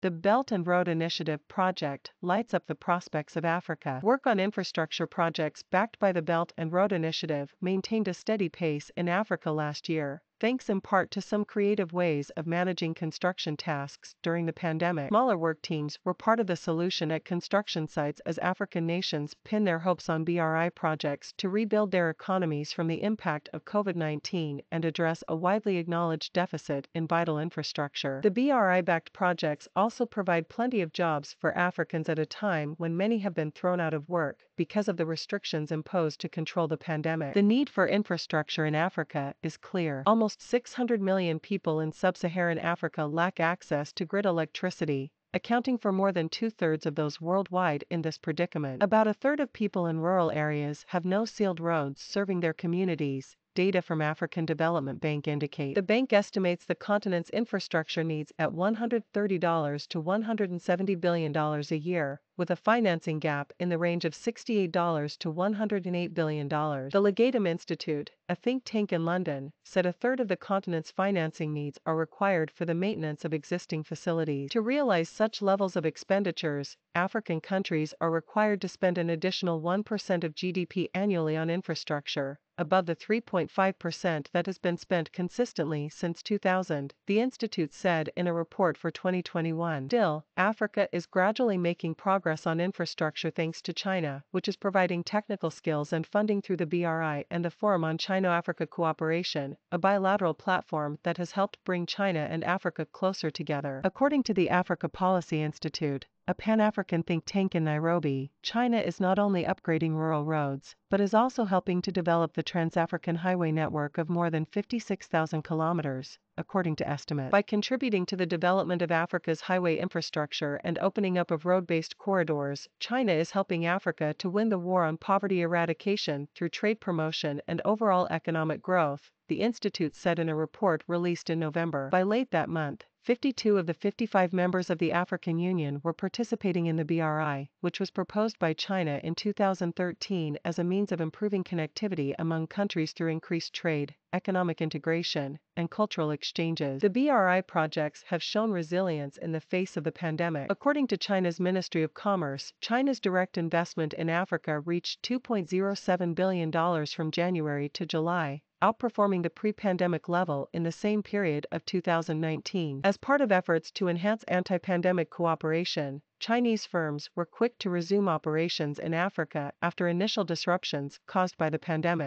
The Belt and Road Initiative project lights up the prospects of Africa. Work on infrastructure projects backed by the Belt and Road Initiative maintained a steady pace in Africa last year, thanks in part to some creative ways of managing construction tasks during the pandemic. Smaller work teams were part of the solution at construction sites as African nations pin their hopes on BRI projects to rebuild their economies from the impact of COVID-19 and address a widely acknowledged deficit in vital infrastructure. The BRI-backed projects also provide plenty of jobs for Africans at a time when many have been thrown out of work because of the restrictions imposed to control the pandemic. The need for infrastructure in Africa is clear. Almost 600 million people in sub-Saharan Africa lack access to grid electricity, accounting for more than two-thirds of those worldwide in this predicament. About a third of people in rural areas have no sealed roads serving their communities, data from African Development Bank indicate. The bank estimates the continent's infrastructure needs at $130 to $170 billion a year, with a financing gap in the range of $68 to $108 billion. The Legatum Institute, a think tank in London, said a third of the continent's financing needs are required for the maintenance of existing facilities. To realize such levels of expenditures, African countries are required to spend an additional 1% of GDP annually on infrastructure, above the 3.5% that has been spent consistently since 2000, the Institute said in a report for 2021. Still, Africa is gradually making progress on infrastructure thanks to China, which is providing technical skills and funding through the BRI and the Forum on China-Africa Cooperation, a bilateral platform that has helped bring China and Africa closer together. According to the Africa Policy Institute, a Pan-African think tank in Nairobi, China is not only upgrading rural roads, but is also helping to develop the Trans-African Highway network of more than 56,000 kilometers, according to estimates. By contributing to the development of Africa's highway infrastructure and opening up of road-based corridors, China is helping Africa to win the war on poverty eradication through trade promotion and overall economic growth, the Institute said in a report released in November. By late that month, 52 of the 55 members of the African Union were participating in the BRI, which was proposed by China in 2013 as a means of improving connectivity among countries through increased trade, economic integration, and cultural exchanges. The BRI projects have shown resilience in the face of the pandemic. According to China's Ministry of Commerce, China's direct investment in Africa reached $2.07 billion from January to July, outperforming the pre-pandemic level in the same period of 2019. As part of efforts to enhance anti-pandemic cooperation, Chinese firms were quick to resume operations in Africa after initial disruptions caused by the pandemic.